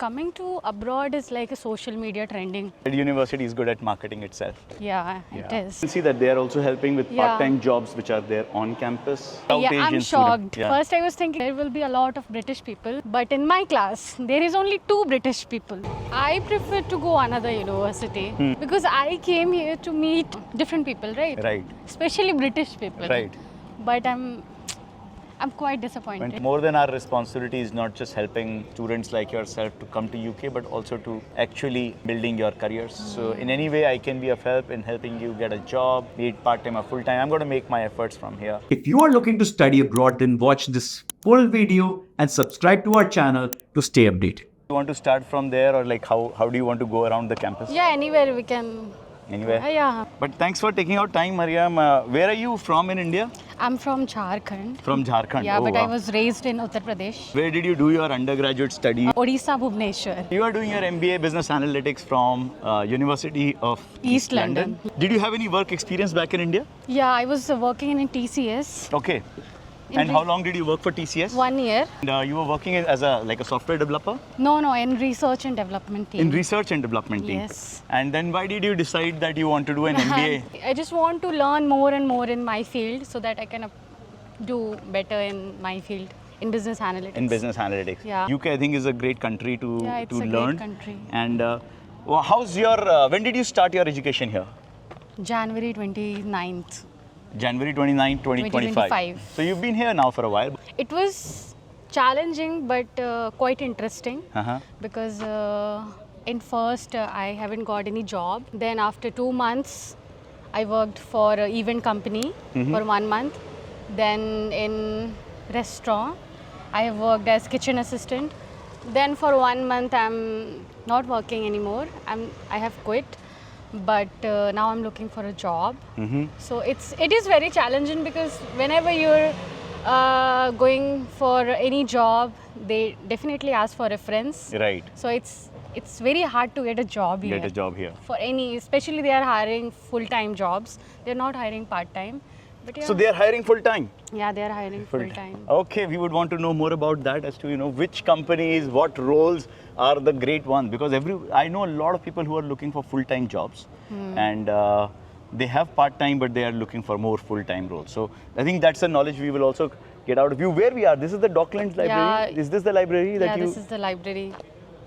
coming to abroad is like a social media trending. The university is good at marketing itself. Yeah, it is. You can see that they are also helping with Yeah. part-time jobs which are there on campus. South Yeah, I'm Asian shocked. student. Yeah. First, I was thinking there will be a lot of British people, but in my class, there is only 2 British people. I prefer to go another university because I came here to meet different people, right? Right. Especially British people. Right. But I'm quite disappointed. And more than our responsibility is not just helping students like yourself to come to UK, but also to actually building your careers. So in any way I can be of help in helping you get a job, be it part-time or full-time. I'm going to make my efforts from here. If you are looking to study abroad, then watch this full video and subscribe to our channel to stay updated. You want to start from there, or like how do you want to go around the campus? Yeah, anywhere we can. Anywhere? Yeah. But thanks for taking out time, Mariam. Where are you from in India? I'm from Jharkhand. From Jharkhand. Yeah, Oh, but I wow. was raised in Uttar Pradesh. Where did you do your undergraduate study? Odisha, Bhubaneswar. You are doing your MBA Business Analytics from University of East London. Did you have any work experience back in India? Yeah, I was working in TCS. Okay. And how long did you work for TCS? 1 year. And you were working as a software developer? No, in research and development team. In research and development team? Yes. And then why did you decide that you want to do an MBA? I just want to learn more and more in my field so that I can do better in my field, in business analytics. In business analytics. Yeah. UK, I think, is a great country to it's a learn. great country. And how's your, when did you start your education here? January 29th. January 29, 2025. 2025. So you've been here now for a while. It was challenging but quite interesting Uh-huh. because in first I haven't got any job. Then after 2 months, I worked for an event company for 1 month. Then in restaurant, I have worked as kitchen assistant. Then for 1 month, I'm not working anymore. I have quit. But now I'm looking for a job. So it is very challenging because whenever you're going for any job, they definitely ask for reference. Right. So it's very hard to get a job here. Get a job here. For any, especially they are hiring full-time jobs. They're not hiring part-time. But yeah, So they are hiring full time. yeah, they are hiring full-time. Okay, we would want to know more about that as to which companies, what roles are the great ones, because I know a lot of people who are looking for full-time jobs and they have part-time but they are looking for more full-time roles. So I think that's a knowledge we will also get out of you. Where we are, this is the Docklands library. Yeah. Is this the library that Yeah, this is the library.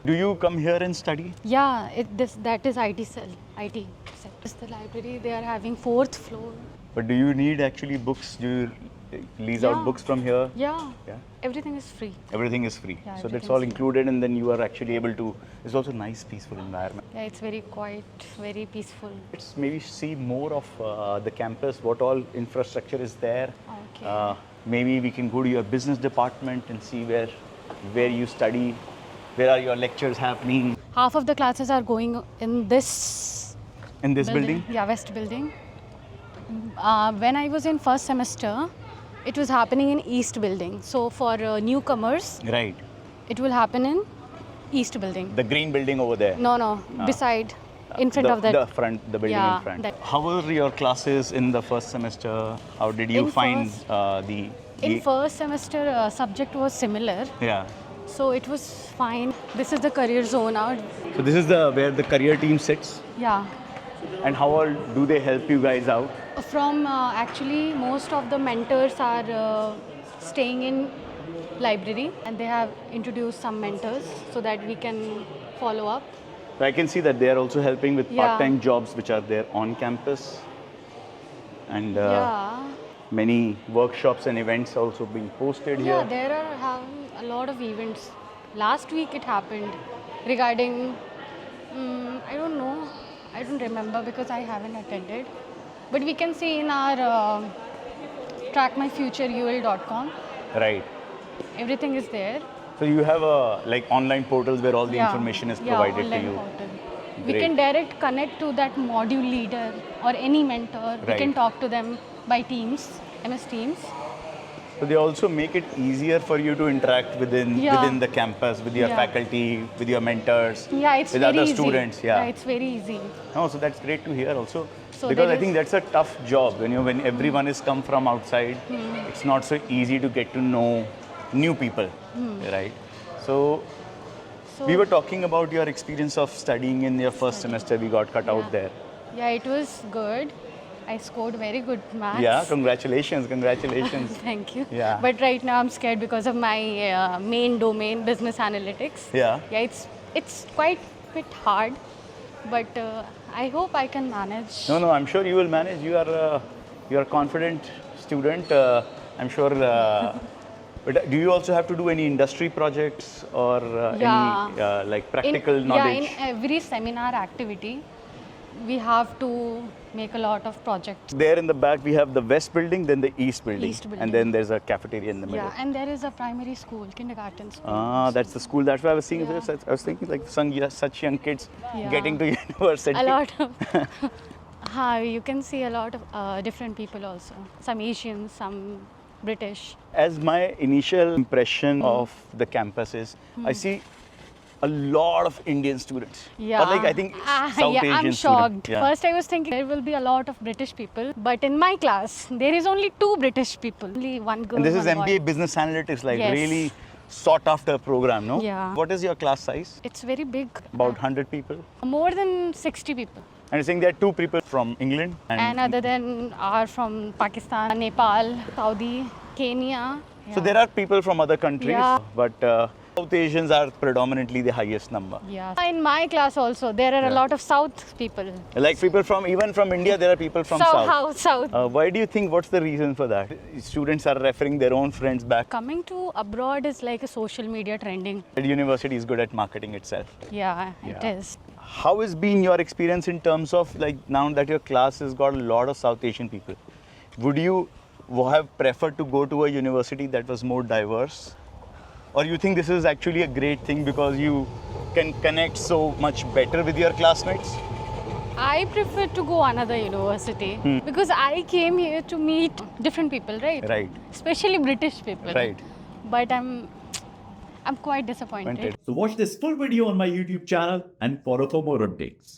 do you come here and study? Yeah, that is IT cell. IT cell. This is the library. They are having 4th floor. But do you need actually books? Do you lease out Yeah. books from here? Yeah. Yeah. Everything is free. Everything is free. Yeah, So that's everything's all free. included, and then you are actually able to, it's also a nice, peaceful environment. Yeah, it's very quiet, very peaceful. Let's maybe see more of the campus, what all infrastructure is there. Okay. Maybe we can go to your business department and see where you study, where are your lectures happening. Half of the classes are going in this In this building? Yeah, West building. When I was in first semester, it was happening in East building. So for newcomers, Right. it will happen in East building. The green building over there. No, beside, in front of that. The building Yeah, in front. that. How were your classes in the first semester? How did you In find first- the... In first semester, subject was similar. Yeah. So it was fine. This is the career zone out. So this is where the career team sits. Yeah. And how all do they help you guys out? From actually, most of the mentors are staying in library, and they have introduced some mentors so that we can follow up. I can see that they are also helping with Yeah. part-time jobs which are there on campus. And Yeah. many workshops and events also being posted Yeah, here. there are having a lot of events. Last week it happened regarding, I don't know, I don't remember because I haven't attended. But we can see in our trackmyfutureul.com, Right. everything is there. So you have like online portals where all the Yeah. information is Yeah, provided to online you. portal. We Great. can direct connect to that module leader or any mentor. We can Right. talk to them by Teams, MS Teams. So they also make it easier for you to interact within the campus, with your Yeah. faculty, with your mentors, Yeah, it's with very other easy. students. Yeah. It's very easy. Oh, so that's great to hear also. So Because there I think is- that's a tough job when everyone is come from outside. It's not so easy to get to know new people, right? So So We were talking about your experience of studying in your first semester. We got cut out there. yeah, it was good. I scored very good marks. Yeah, congratulations, congratulations. Thank you. Yeah. But right now I'm scared because of my main domain, business analytics. Yeah. Yeah, it's quite bit hard, but I hope I can manage. No, I'm sure you will manage. You are a confident student. I'm sure. But do you also have to do any industry projects or Yeah. any like practical knowledge? Yeah, in every seminar activity, we have to make a lot of projects. There in the back we have the west building, then the east building, East building. and then there's a cafeteria in the middle. Yeah, and there is a primary school, kindergarten school. Ah, that's the school. That's why I was seeing Yeah. this. I was thinking like such young kids Yeah. getting to university. A lot of. You can see a lot of different people also. Some Asians, some British. As my initial impression of the campus is, I see a lot of Indian students. Yeah. Or like I think South yeah, Asian I'm students. shocked. Yeah. First, I was thinking there will be a lot of British people, but in my class, there is only 2 British people. Only one girl. And this is one MBA boy. Business Analytics, like Yes. really sought after program, no? Yeah. What is your class size? It's very big. About 100 people. More than 60 people. And you're saying there are 2 people from England And other than are from Pakistan, Nepal, Saudi, Kenya. So there are people from other countries, Yeah. but South Asians are predominantly the highest number. Yeah. In my class also, there are a Yeah. lot of South people. Like people from, even from India, there are people from South. South. Why do you think, what's the reason for that? Students are referring their own friends back. Coming to abroad is like a social media trending. The university is good at marketing itself. Yeah, it Yeah. is. How has been your experience in terms of like now that your class has got a lot of South Asian people? Would you have preferred to go to a university that was more diverse? Or you think this is actually a great thing because you can connect so much better with your classmates? I prefer to go another university because I came here to meet different people, right? Right. Especially British people. Right. But I'm quite disappointed. Wanted. So watch this full video on my YouTube channel and follow for more updates.